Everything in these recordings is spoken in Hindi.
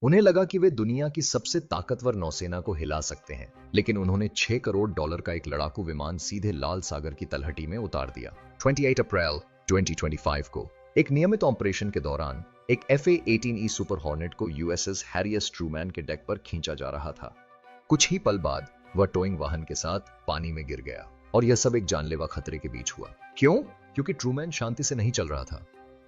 उन्हें लगा कि वे दुनिया की सबसे ताकतवर नौसेना को हिला सकते हैं, लेकिन उन्होंने $6 करोड़ का एक लड़ाकू विमान सीधे लाल सागर की तलहटी में उतार दिया। 28 अप्रैल 2025 को एक नियमित ऑपरेशन के दौरान एक FA-18E सुपर हॉर्नेट को USS हैरियस ट्रूमैन के डेक पर खींचा जा रहा था। कुछ ही पल बाद वह टोइंग वाहन के साथ पानी में गिर गया और यह सब एक जानलेवा खतरे के बीच हुआ। क्यों? क्योंकि ट्रूमैन शांति से नहीं चल रहा था,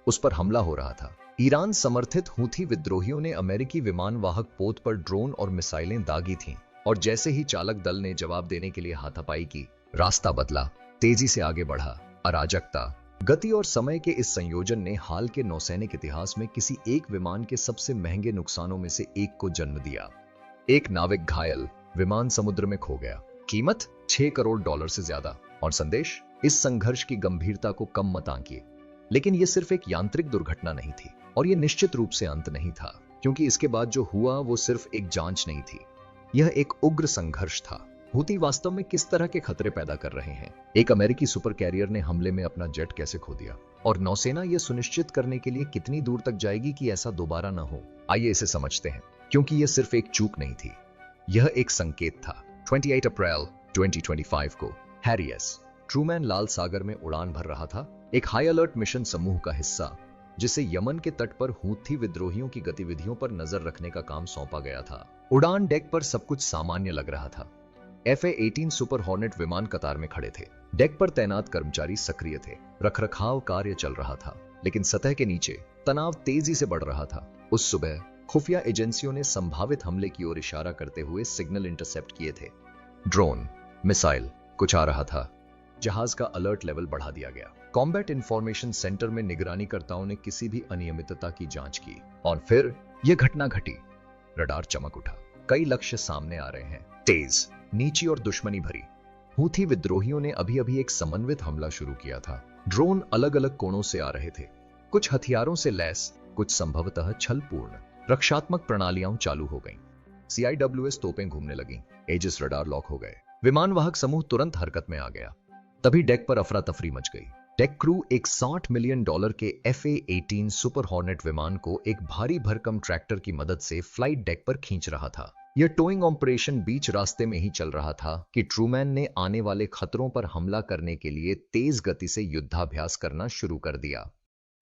उस पर हमला हो रहा था। ईरान समर्थित हूथी विद्रोहियों ने अमेरिकी विमान वाहक पोत पर ड्रोन और मिसाइलें दागी थीं, और जैसे ही चालक दल ने जवाब देने के लिए हाथापाई की, रास्ता बदला, तेजी से आगे बढ़ा। अराजकता, गति और समय के इस संयोजन ने हाल के नौसैनिक इतिहास में किसी एक विमान के सबसे महंगे नुकसानों में से एक को जन्म दिया। एक नाविक घायल, विमान समुद्र में खो गया, कीमत $6 करोड़ से ज्यादा। और संदेश, इस संघर्ष की गंभीरता को कम मत आंकिए। लेकिन यह सिर्फ एक यांत्रिक दुर्घटना नहीं थी, और यह निश्चित रूप से अंत नहीं था, क्योंकि इसके बाद जो हुआ वो सिर्फ एक जांच नहीं थी, यह एक उग्र संघर्ष था। हूती वास्तव में किस तरह के खतरे पैदा कर रहे हैं? एक अमेरिकी सुपर कैरियर ने हमले में अपना जेट कैसे खो दिया, और नौसेना यह सुनिश्चित करने के लिए कितनी दूर तक जाएगी कि ऐसा दोबारा न हो? आइए इसे समझते हैं, क्योंकि यह सिर्फ एक चूक नहीं थी, यह एक संकेत था। 28 अप्रैल 2025 को हैरियस ट्रूमैन लाल सागर में उड़ान भर रहा था, एक हाई अलर्ट मिशन समूह का हिस्सा, जिसे यमन के तट पर हूथी विद्रोहियों की गतिविधियों पर नजर रखने का काम सौंपा गया था। उड़ान डेक पर सब कुछ सामान्य लग रहा था। FA-18 सुपर हॉर्नेट विमान कतार में खड़े थे, डेक पर तैनात कर्मचारी सक्रिय थे, रखरखाव कार्य चल रहा था, लेकिन सतह के नीचे तनाव तेजी से बढ़ रहा था। उस सुबह खुफिया एजेंसियों ने संभावित हमले की ओर इशारा करते हुए सिग्नल इंटरसेप्ट किए थे। ड्रोन, मिसाइल, कुछ आ रहा था। जहाज का अलर्ट लेवल बढ़ा दिया गया। कॉम्बैट इंफॉर्मेशन सेंटर में निगरानीकर्ताओं ने किसी भी अनियमितता की जांच की, और फिर यह घटना घटी। रडार चमक उठा, कई लक्ष्य सामने आ रहे हैं, तेज, नीची और दुश्मनी भरी। हूथी विद्रोहियों ने अभी एक समन्वित हमला शुरू किया था। ड्रोन अलग अलग कोणों से आ रहे थे, कुछ हथियारों से लैस, कुछ संभवतः छलपूर्ण। रक्षात्मक प्रणालियां चालू हो गईं। CIWS तोपें घूमने लगीं, एजिस रडार लॉक हो गए। विमान वाहक समूह तुरंत हरकत में आ गया। तभी डेक पर अफरा तफरी मच गई। डेक क्रू एक $60 मिलियन के FA-18 सुपर हॉर्नेट विमान को एक भारी भरकम ट्रैक्टर की मदद से फ्लाइट डेक पर खींच रहा था। यह टोइंग ऑपरेशन बीच रास्ते में ही चल रहा था कि ट्रूमैन ने आने वाले खतरों पर हमला करने के लिए तेज गति से युद्धाभ्यास करना शुरू कर दिया।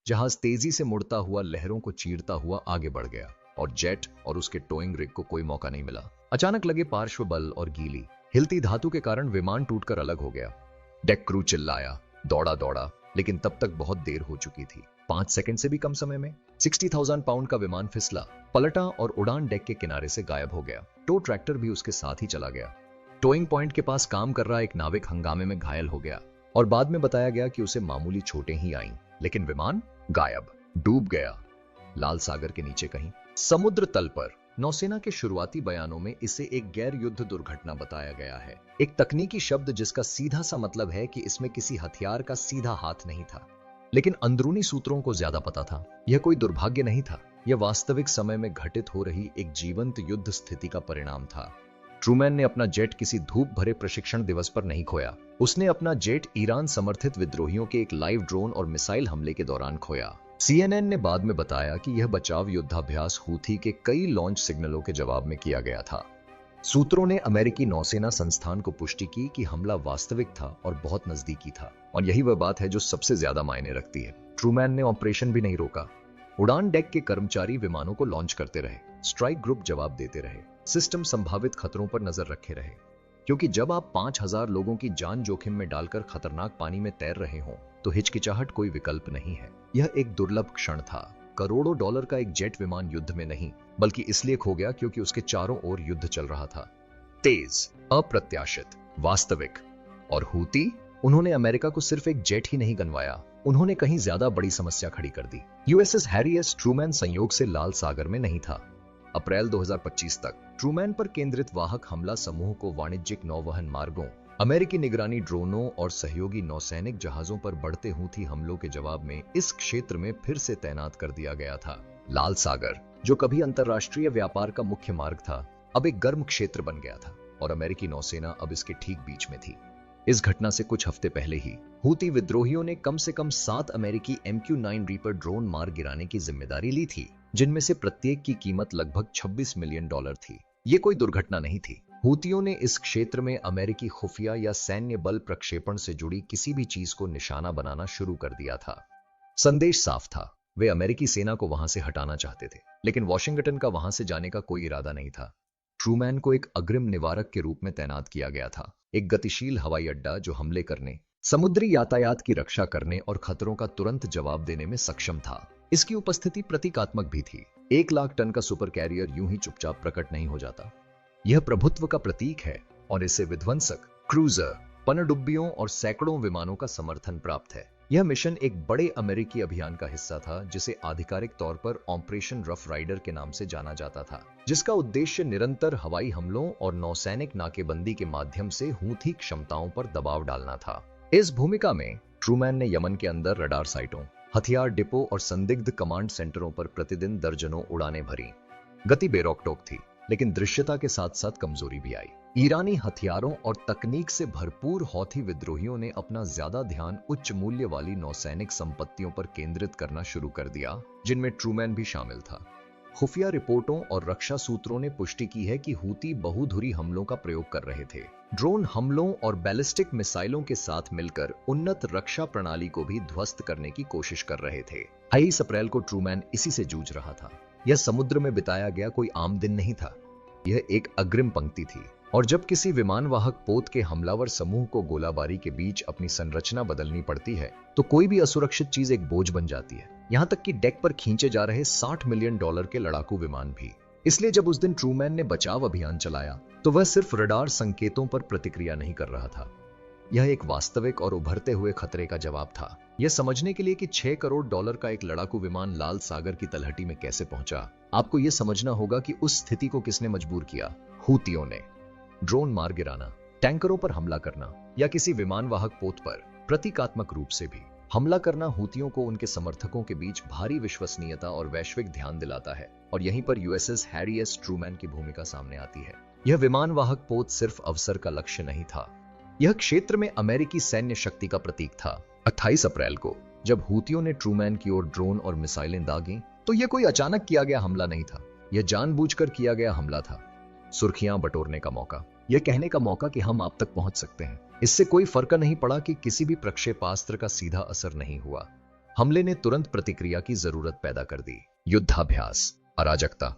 जहाज तेजी से मुड़ता हुआ लहरों को चीरता हुआ आगे बढ़ गया, और जेट और उसके टोइंग रिग को कोई मौका नहीं मिला। अचानक लगे पार्श्व बल और गीली, हिलती धातु के कारण विमान टूटकर अलग हो गया। डेक क्रू चिल्लाया, दौड़ा, लेकिन तब तक बहुत देर हो चुकी थी। 5 सेकंड से भी कम समय में 60,000 पाउंड का विमान फिसला, पलटा और उड़ान डेक के किनारे से गायब हो गया। टो ट्रैक्टर भी उसके साथ ही चला गया। टोइंग पॉइंट के पास काम कर रहा एक नाविक हंगामे में घायल हो गया, और बाद में बताया गया कि उसे मामूली चोटें ही आईं, लेकिन विमान गायब, डूब गया, लाल सागर के नीचे कहीं समुद्र तल पर। नौसेना के शुरुआती बयानों में इसे एक गैर युद्ध दुर्घटना बताया गया है, एक तकनीकी शब्द जिसका सीधा सा मतलब है कि इसमें किसी हथियार का सीधा हाथ नहीं था। लेकिन अंदरूनी सूत्रों को ज्यादा पता था, यह कोई दुर्भाग्य नहीं था, यह वास्तविक समय में घटित हो रही एक जीवंत युद्ध स्थिति का परिणाम था। ट्रूमैन ने अपना जेट किसी धूप भरे प्रशिक्षण दिवस पर नहीं खोया, उसने अपना जेट ईरान समर्थित विद्रोहियों के एक लाइव ड्रोन और मिसाइल हमले के दौरान खोया। CNN ने बाद में बताया कि यह बचाव युद्धाभ्यास हूथी के कई लॉन्च सिग्नलों के जवाब में किया गया था। सूत्रों ने अमेरिकी नौसेना संस्थान को पुष्टि की कि हमला वास्तविक था और बहुत नजदीकी था, और यही वह बात है जो सबसे ज्यादा मायने रखती है। ट्रूमैन ने ऑपरेशन भी नहीं रोका। उड़ान डेक के कर्मचारी विमानों को लॉन्च करते रहे, स्ट्राइक ग्रुप जवाब देते रहे, सिस्टम संभावित खतरों पर नजर रखे रहे, क्योंकि जब आप 5000 लोगों की जान जोखिम में डालकर खतरनाक पानी में तैर रहे हों तो हिचकिचाहट कोई विकल्प नहीं है। यह एक दुर्लभ क्षण था। करोड़ों डॉलर का एक जेट विमान युद्ध में नहीं, बल्कि इसलिए खो गया क्योंकि उसके चारों ओर युद्ध चल रहा था, तेज, अप्रत्याशित, वास्तविक। और हूती, उन्होंने अमेरिका को सिर्फ एक जेट ही नहीं गंवाया, उन्होंने कहीं ज्यादा बड़ी समस्या खड़ी कर दी। USS हैरियस ट्रूमैन संयोग से लाल सागर में नहीं था। अप्रैल 2025 तक ट्रूमैन पर केंद्रित वाहक हमला समूह को वाणिज्यिक नौवहन मार्गों, अमेरिकी निगरानी ड्रोनों और सहयोगी नौसैनिक जहाजों पर बढ़ते हूथी हमलों के जवाब में इस क्षेत्र में फिर से तैनात कर दिया गया था। लाल सागर, जो कभी अंतरराष्ट्रीय व्यापार का मुख्य मार्ग था, अब एक गर्म क्षेत्र बन गया था, और अमेरिकी नौसेना अब इसके ठीक बीच में थी। इस घटना से कुछ हफ्ते पहले ही हूती विद्रोहियों ने कम से कम 7 अमेरिकी MQ-9 रीपर ड्रोन मार गिराने की जिम्मेदारी ली थी। जिनमें से प्रत्येक की कीमत लगभग $26 मिलियन थी। ये कोई दुर्घटना नहीं थी। हूतियों ने इस क्षेत्र में अमेरिकी खुफिया या सैन्य बल प्रक्षेपण से जुड़ी किसी भी चीज को निशाना बनाना शुरू कर दिया था। संदेश साफ था, वे अमेरिकी सेना को वहां से हटाना चाहते थे, लेकिन वॉशिंगटन का वहां से जाने का कोई इरादा नहीं था। ट्रूमैन को एक अग्रिम निवारक के रूप में तैनात किया गया था, एक गतिशील हवाई अड्डा जो हमले करने, समुद्री यातायात की रक्षा करने और खतरों का तुरंत जवाब देने में सक्षम था। इसकी उपस्थिति प्रतीकात्मक भी थी। 1 लाख टन का सुपर कैरियर यूं ही चुपचाप प्रकट नहीं हो जाता। यह प्रभुत्व का प्रतीक है और इसे विध्वंसक, क्रूजर, पनडुब्बियों और सैकड़ों विमानों का समर्थन प्राप्त है। यह मिशन एक बड़े अमेरिकी अभियान का हिस्सा था जिसे आधिकारिक तौर पर ऑपरेशन रफ राइडर के नाम से जाना जाता था, जिसका उद्देश्य निरंतर हवाई हमलों और नौसैनिक नाकेबंदी के माध्यम से हूथी क्षमताओं पर दबाव डालना था। इस भूमिका में ट्रूमैन ने यमन के अंदर रडार साइटों, हथियार डिपो और संदिग्ध कमांड सेंटरों पर प्रतिदिन दर्जनों उड़ानें भरी। गति बेरोक-टोक थी, लेकिन दृश्यता के साथ साथ कमजोरी भी आई। ईरानी हथियारों और तकनीक से भरपूर हौथी विद्रोहियों ने अपना ज्यादा ध्यान उच्च मूल्य वाली नौसैनिक संपत्तियों पर केंद्रित करना शुरू कर दिया, जिनमें ट्रूमैन भी शामिल था। खुफिया रिपोर्टों और रक्षा सूत्रों ने पुष्टि की है कि हूती बहुधुरी हमलों का प्रयोग कर रहे थे। ड्रोन हमलों और बैलिस्टिक मिसाइलों के साथ मिलकर उन्नत रक्षा प्रणाली को भी ध्वस्त करने की कोशिश कर रहे थे। 22 अप्रैल को ट्रूमैन इसी से जूझ रहा था। यह समुद्र में बिताया गया कोई आम दिन नहीं था। यह एक अग्रिम पंक्ति थी, और जब किसी विमानवाहक पोत के हमलावर समूह को गोलाबारी के बीच अपनी संरचना बदलनी पड़ती है, तो कोई भी असुरक्षित चीज एक बोझ बन जाती है, यहां तक कि डेक पर खींचे जा रहे $60 मिलियन के लड़ाकू विमान भी। इसलिए जब उस दिन ट्रूमैन ने बचाव अभियान चलाया, तो वह सिर्फ रडार संकेतों पर प्रतिक्रिया नहीं कर रहा था। यह एक वास्तविक और उभरते हुए खतरे का जवाब था। यह समझने के लिए कि $6 करोड़ का एक लड़ाकू विमान लाल सागर की तलहटी में कैसे पहुंचा, आपको यह समझना होगा कि उस स्थिति को किसने मजबूर किया। हूतियों ने। ड्रोन मार गिराना, टैंकरों पर हमला करना या किसी विमानवाहक पोत पर प्रतीकात्मक रूप से भी हमला करना हूतियों को उनके समर्थकों के बीच भारी विश्वसनीयता और वैश्विक ध्यान दिलाता है, और यहीं पर यूएसएस हैरी एस ट्रूमैन की भूमिका सामने आती है। यह विमानवाहक पोत सिर्फ अवसर का लक्ष्य नहीं था, यह क्षेत्र में अमेरिकी सैन्य शक्ति का प्रतीक था। 28 अप्रैल को जब हूतियों ने ट्रूमैन की ओर ड्रोन और मिसाइलें दागीं, तो यह कोई अचानक किया गया हमला नहीं था, यह जानबूझकर किया गया हमला था। सुर्खियां बटोरने का मौका, यह कहने का मौका कि हम आप तक पहुंच सकते हैं। इससे कोई फर्क नहीं पड़ा कि किसी भी प्रक्षेपास्त्र का सीधा असर नहीं हुआ। हमले ने तुरंत प्रतिक्रिया की जरूरत पैदा कर दी। युद्धाभ्यास, अराजकता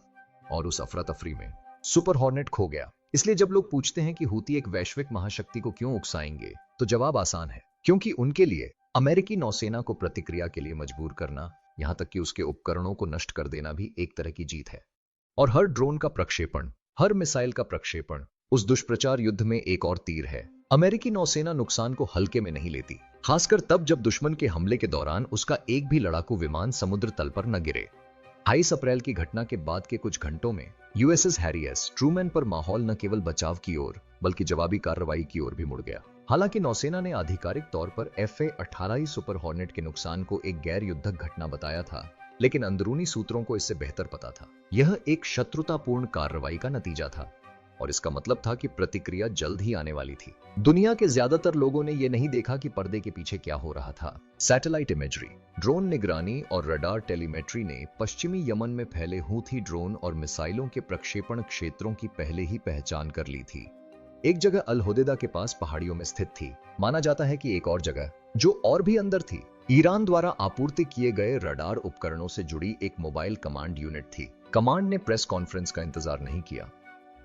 और उस अफरा तफरी में सुपर हॉर्नेट खो गया। इसलिए जब लोग पूछते हैं कि हूती एक वैश्विक महाशक्ति को क्यों उकसाएंगे, तो जवाब आसान है, क्योंकि उनके लिए अमेरिकी नौसेना को प्रतिक्रिया के लिए मजबूर करना, यहां तक कि उसके उपकरणों को नष्ट कर देना भी एक तरह की जीत है। और हर ड्रोन का प्रक्षेपण, हर मिसाइल का प्रक्षेपण उस दुष्प्रचार युद्ध में एक और तीर है। अमेरिकी नौसेना नुकसान को हल्के में नहीं लेती, खासकर तब जब दुश्मन के हमले के दौरान उसका एक भी लड़ाकू विमान समुद्र तल पर न गिरे। 22 अप्रैल की घटना के बाद के कुछ घंटों में यूएसएस हैरी एस ट्रूमैन पर माहौल न केवल बचाव की ओर बल्कि जवाबी कार्रवाई की ओर भी मुड़ गया। हालांकि नौसेना ने आधिकारिक तौर पर FA-18 सुपर हॉर्नेट के नुकसान को एक गैर युद्धक घटना बताया था, लेकिन अंदरूनी सूत्रों को इससे बेहतर पता था। यह एक शत्रुतापूर्ण कार्रवाई का नतीजा था, और इसका मतलब था कि प्रतिक्रिया जल्द ही आने वाली थी। दुनिया के ज्यादातर लोगों ने यह नहीं देखा कि पर्दे के पीछे क्या हो रहा था। सैटेलाइट इमेजरी, ड्रोन निगरानी और रडार टेलीमेट्री ने पश्चिमी यमन में फैले हूथी ड्रोन और मिसाइलों के प्रक्षेपण क्षेत्रों की पहले ही पहचान कर ली थी। एक जगह अल हुदैदा के पास पहाड़ियों में स्थित थी। माना जाता है कि एक और जगह, जो और भी अंदर थी, ईरान द्वारा आपूर्ति किए गए रडार उपकरणों से जुड़ी एक मोबाइल कमांड यूनिट थी। कमांड ने प्रेस कॉन्फ्रेंस का इंतजार नहीं किया।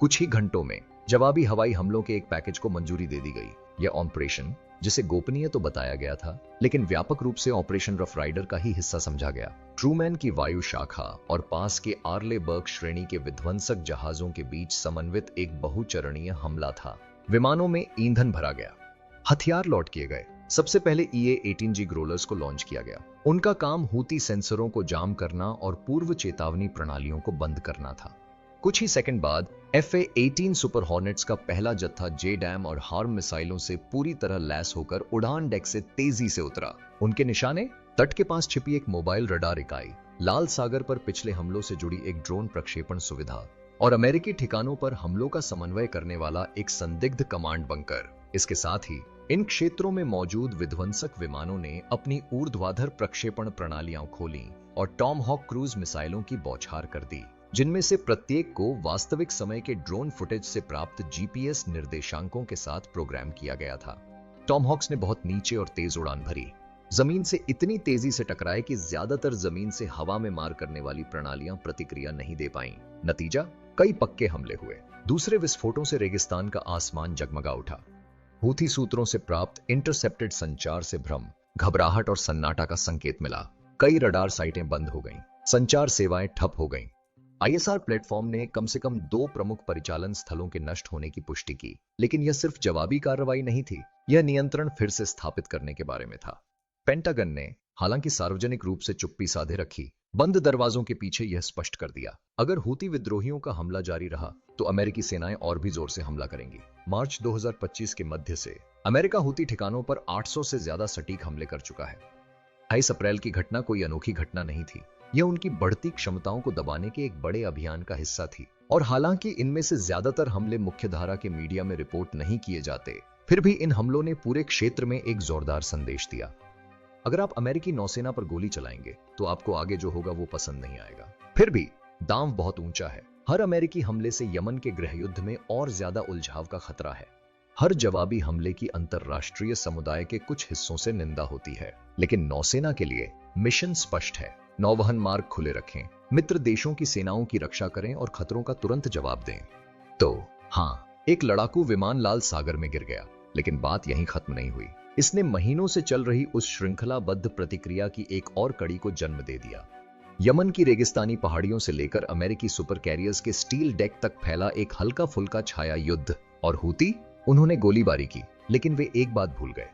कुछ ही घंटों में जवाबी हवाई हमलों के एक पैकेज को मंजूरी दे दी गई। यह ऑपरेशन, जिसे गोपनीय तो बताया गया था, लेकिन व्यापक रूप से ऑपरेशन रफ राइडर का ही हिस्सा समझा गया। ट्रूमैन की वायु शाखा और पास के आर्लेबर्ग श्रेणी के विध्वंसक जहाजों के बीच समन्वित एक बहुचरणीय हमला था। विमानों में ईंधन भरा गया, हथियार लौट किए गए। सबसे पहले EA-18G ग्रोलर्स को लॉन्च किया गया। उनका काम हूती सेंसरों को जाम करना और पूर्व चेतावनी प्रणालियों को बंद करना था। कुछ ही सेकंड बाद FA-18 सुपर हॉर्नेट्स का पहला जत्था JDAM और हार्म मिसाइलों से पूरी तरह लैस होकर उड़ान डेक से तेजी से उतरा। उनके निशाने, तट के पास छिपी एक मोबाइल रडार इकाई, लाल सागर पर पिछले हमलों से जुड़ी एक ड्रोन प्रक्षेपण सुविधा और अमेरिकी ठिकानों पर हमलों का समन्वय करने वाला एक संदिग्ध कमांड बंकर। इसके साथ ही इन क्षेत्रों में मौजूद विध्वंसक विमानों ने अपनी ऊर्ध्वाधर प्रक्षेपण प्रणालियां खोली, और टॉम हॉक क्रूज मिसाइलों की बौछार कर दी, जिनमें से प्रत्येक को वास्तविक समय के ड्रोन फुटेज से प्राप्त जीपीएस निर्देशांकों के साथ प्रोग्राम किया गया था। टॉम हॉक्स ने बहुत नीचे और तेज उड़ान भरी, जमीन से इतनी तेजी से टकराए कि ज्यादातर जमीन से हवा में मार करने वाली प्रणालियां प्रतिक्रिया नहीं दे पाईं। नतीजा, कई पक्के हमले हुए। दूसरे विस्फोटों से रेगिस्तान का आसमान जगमगा उठा। हूथी सूत्रों से प्राप्त इंटरसेप्टेड संचार से भ्रम, घबराहट और सन्नाटा का संकेत मिला। कई रडार साइटें बंद हो गईं, संचार सेवाएं ठप हो गईं। आईएसआर प्लेटफॉर्म ने कम से कम 2 प्रमुख परिचालन स्थलों के नष्ट होने की पुष्टि की, लेकिन यह सिर्फ जवाबी कार्रवाई नहीं थी, यह नियंत्रण फिर से स्थापित करने के बारे में था। पेंटागन ने हालांकि सार्वजनिक रूप से चुप्पी साधे रखी, बंद दरवाजों के पीछे यह स्पष्ट कर दिया, अगर हूती विद्रोहियों का हमला जारी रहा तो अमेरिकी सेनाएं और भी जोर से हमला करेंगी। मार्च 2025 के मध्य से अमेरिका हूती ठिकानों पर 800 से ज्यादा सटीक हमले कर चुका है। 22 अप्रैल की घटना कोई अनोखी घटना नहीं थी, यह उनकी बढ़ती क्षमताओं को दबाने के एक बड़े अभियान का हिस्सा थी। और हालांकि इनमें से ज्यादातर हमले मुख्यधारा के मीडिया में रिपोर्ट नहीं किए जाते, फिर भी इन हमलों ने पूरे क्षेत्र में एक जोरदार संदेश दिया। अगर आप अमेरिकी नौसेना पर गोली चलाएंगे तो आपको आगे जो होगा वो पसंद नहीं आएगा। फिर भी दांव बहुत ऊंचा है। हर अमेरिकी हमले से यमन के गृह युद्ध में और ज्यादा उलझाव का खतरा है। हर जवाबी हमले की अंतरराष्ट्रीय समुदाय के कुछ हिस्सों से निंदा होती है, लेकिन नौसेना के लिए मिशन स्पष्ट है। नौवहन मार्ग खुले रखें, मित्र देशों की सेनाओं की रक्षा करें और खतरों का तुरंत जवाब दें। तो हाँ, एक लड़ाकू विमान लाल सागर में गिर गया, लेकिन बात यहीं खत्म नहीं हुई। इसने महीनों से चल रही उस श्रृंखलाबद्ध प्रतिक्रिया की एक और कड़ी को जन्म दे दिया। यमन की रेगिस्तानी पहाड़ियों से लेकर अमेरिकी सुपर कैरियर्स के स्टील डेक तक फैला एक हल्का फुल्का छाया युद्ध। और हूती, उन्होंने गोलीबारी की, लेकिन वे एक बात भूल गए।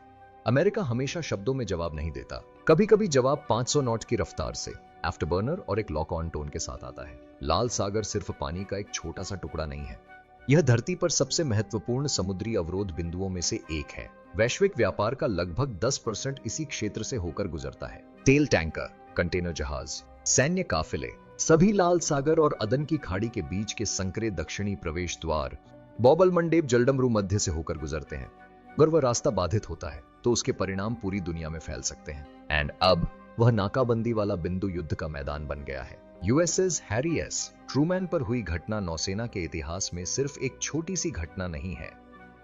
अमेरिका हमेशा शब्दों में जवाब नहीं देता, कभी कभी जवाब 500 नॉट की रफ्तार से, आफ्टरबर्नर और एक लॉक ऑन टोन के साथ आता है। लाल सागर सिर्फ पानी का एक छोटा सा टुकड़ा नहीं है, यह धरती पर सबसे महत्वपूर्ण समुद्री अवरोध बिंदुओं में से एक है। वैश्विक व्यापार का लगभग 10% इसी क्षेत्र से होकर गुजरता है। तेल टैंकर, कंटेनर जहाज, सैन्य काफिले, सभी लाल सागर और अदन की खाड़ी के बीच के संकरे दक्षिणी प्रवेश द्वार बॉबल मंडेब जलडमरू मध्य से होकर गुजरते हैं। अगर वह रास्ता बाधित होता है तो उसके परिणाम पूरी दुनिया में फैल सकते हैं। एंड अब वह नाकाबंदी वाला बिंदु युद्ध का मैदान बन गया है। यूएसएस हैरी एस ट्रूमैन पर हुई घटना नौसेना के इतिहास में सिर्फ एक छोटी सी घटना नहीं है,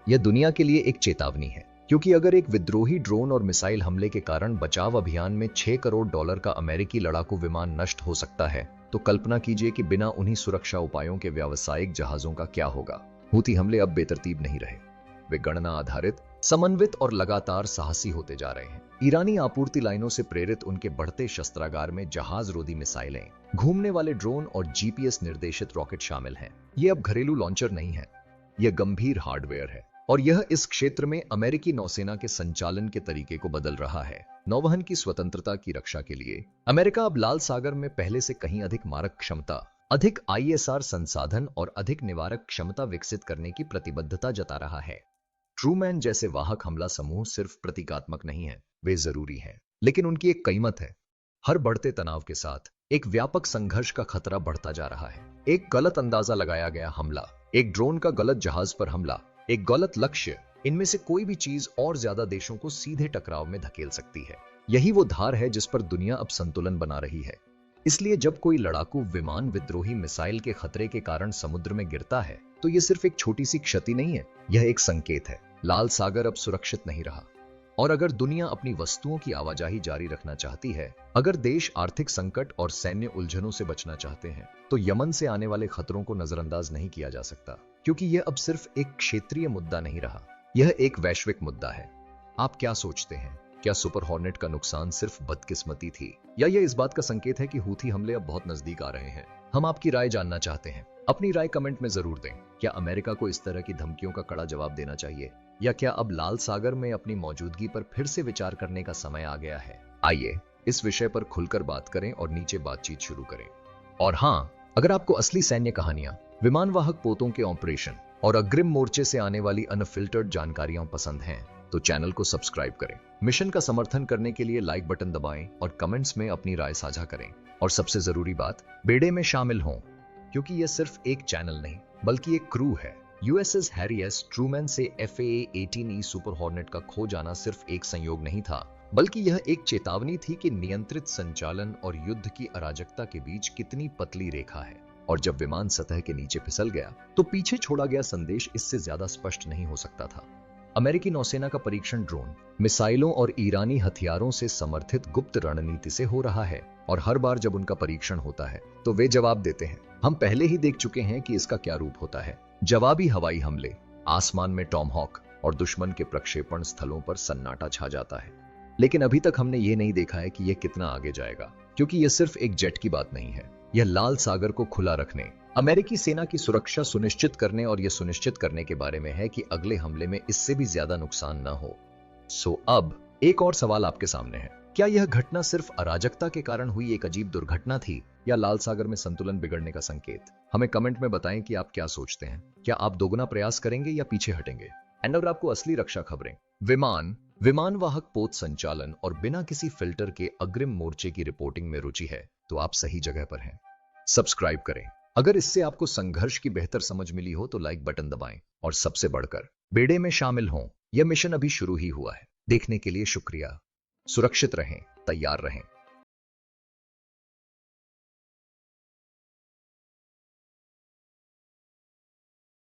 यह दुनिया के लिए एक चेतावनी है। क्योंकि अगर एक विद्रोही ड्रोन और मिसाइल हमले के कारण बचाव अभियान में $6 करोड़ का अमेरिकी लड़ाकू विमान नष्ट हो सकता है, तो कल्पना कीजिए कि बिना उन्हीं सुरक्षा उपायों के व्यावसायिक जहाजों का क्या होगा। हूती हमले अब बेतरतीब नहीं रहे, वे गणना आधारित, समन्वित और लगातार साहसी होते जा रहे हैं। ईरानी आपूर्ति लाइनों से प्रेरित उनके बढ़ते शस्त्रागार में जहाज रोधी मिसाइलें, घूमने वाले ड्रोन और जीपीएस निर्देशित रॉकेट शामिल हैं। ये अब घरेलू लॉन्चर नहीं है, यह गंभीर हार्डवेयर है और यह इस क्षेत्र में अमेरिकी नौसेना के संचालन के तरीके को बदल रहा है। नौवहन की स्वतंत्रता की रक्षा के लिए अमेरिका अब लाल सागर में पहले से कहीं अधिक मारक क्षमता, अधिक आईएसआर संसाधन और अधिक निवारक क्षमता विकसित करने की प्रतिबद्धता जता रहा है। ट्रूमैन जैसे वाहक हमला समूह सिर्फ प्रतीकात्मक नहीं है, वे जरूरी हैं, लेकिन उनकी एक कीमत है। हर बढ़ते तनाव के साथ एक व्यापक संघर्ष का खतरा बढ़ता जा रहा है। एक गलत अंदाजा लगाया गया हमला, एक ड्रोन का गलत जहाज पर हमला, एक गलत लक्ष्य, इनमें से कोई भी चीज और ज्यादा देशों को सीधे टकराव में धकेल सकती है। यही वो धार है जिस पर दुनिया अब संतुलन बना रही है। इसलिए जब कोई लड़ाकू विमान विद्रोही मिसाइल के खतरे के कारण समुद्र में गिरता है, तो यह सिर्फ एक छोटी सी क्षति नहीं है, यह एक संकेत है। लाल सागर अब सुरक्षित नहीं रहा। और अगर दुनिया अपनी वस्तुओं की आवाजाही जारी रखना चाहती है, अगर देश आर्थिक संकट और सैन्य उलझनों से बचना चाहते हैं, तो यमन से आने वाले खतरों को नजरअंदाज नहीं किया जा सकता, क्योंकि यह अब सिर्फ एक क्षेत्रीय मुद्दा नहीं रहा, यह एक वैश्विक मुद्दा है। आप क्या सोचते हैं? क्या सुपर हॉर्नेट का नुकसान सिर्फ बदकिस्मती थी, या यह इस बात का संकेत है कि हूथी हमले अब बहुत नजदीक आ रहे हैं? हम आपकी राय जानना चाहते हैं। अपनी राय कमेंट में जरूर दें। क्या अमेरिका को इस तरह की धमकियों का कड़ा जवाब देना चाहिए, या क्या अब लाल सागर में अपनी मौजूदगी पर फिर से विचार करने का समय आ गया है? आइए इस विषय पर खुलकर बात करें और नीचे बातचीत शुरू करें। और हाँ, अगर आपको असली सैन्य कहानियां, विमानवाहक पोतों के ऑपरेशन और अग्रिम मोर्चे से आने वाली अनफिल्टर्ड जानकारियां पसंद हैं, तो चैनल को सब्सक्राइब करें। मिशन का समर्थन करने के लिए लाइक बटन दबाएं और कमेंट्स में अपनी राय साझा करें। और सबसे जरूरी बात, बेड़े में शामिल हों, क्योंकि यह सिर्फ एक चैनल नहीं बल्कि एक क्रू है। USS हैरी एस ट्रूमैन से FAA-18E सुपर हॉर्नेट का खो जाना सिर्फ एक संयोग नहीं था, बल्कि यह एक चेतावनी थी कि नियंत्रित संचालन और युद्ध की अराजकता के बीच कितनी पतली रेखा है। और जब विमान सतह के नीचे फिसल गया तो पीछे छोड़ा गया संदेश इससे ज्यादा स्पष्ट नहीं हो सकता था। अमेरिकी नौसेना का परीक्षण ड्रोन, मिसाइलों और ईरानी हथियारों से समर्थित गुप्त रणनीति से हो रहा है, और हर बार जब उनका परीक्षण होता है तो वे जवाब देते हैं। हम पहले ही देख चुके हैं कि इसका क्या रूप होता है। जवाबी हवाई हमले, आसमान में टॉमहॉक और दुश्मन के प्रक्षेपण स्थलों पर सन्नाटा छा जाता है। लेकिन अभी तक हमने ये नहीं देखा है कि यह कितना आगे जाएगा, क्योंकि यह सिर्फ एक जेट की बात नहीं है। यह लाल सागर को खुला रखने, अमेरिकी सेना की सुरक्षा सुनिश्चित करने और यह सुनिश्चित करने के बारे में है कि अगले हमले में इससे भी ज्यादा नुकसान न हो। अब एक और सवाल आपके सामने है। क्या यह घटना सिर्फ अराजकता के कारण हुई एक अजीब दुर्घटना थी, या लाल सागर में संतुलन बिगड़ने का संकेत? हमें कमेंट में बताएं कि आप क्या सोचते हैं। क्या आप दोगुना प्रयास करेंगे या पीछे हटेंगे? एंड अगर आपको असली रक्षा खबरें, विमान वाहक पोत संचालन और बिना किसी फिल्टर के अग्रिम मोर्चे की रिपोर्टिंग में रुचि है, तो आप सही जगह पर हैं। सब्सक्राइब करें। अगर इससे आपको संघर्ष की बेहतर समझ मिली हो तो लाइक बटन दबाएं, और सबसे बढ़कर बेड़े में शामिल हों। यह मिशन अभी शुरू ही हुआ है। देखने के लिए शुक्रिया। सुरक्षित रहें, तैयार रहें।